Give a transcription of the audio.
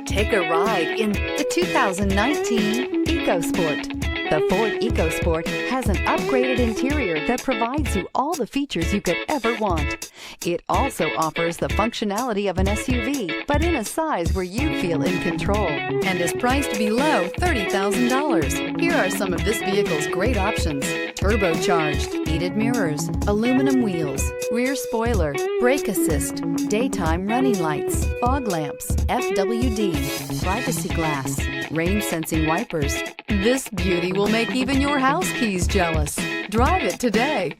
Take a ride in the 2019 EcoSport. The Ford EcoSport has an upgraded interior that provides you all the features you could ever want. It also offers the functionality of an SUV, but in a size where you feel in control, and is priced below $30,000. Here are some of this vehicle's great options: turbocharged, heated mirrors, aluminum wheels, rear spoiler, brake assist, daytime running lights, fog lamps, FWD, privacy glass, rain sensing wipers. This beauty will make even your house keys jealous. Drive it today.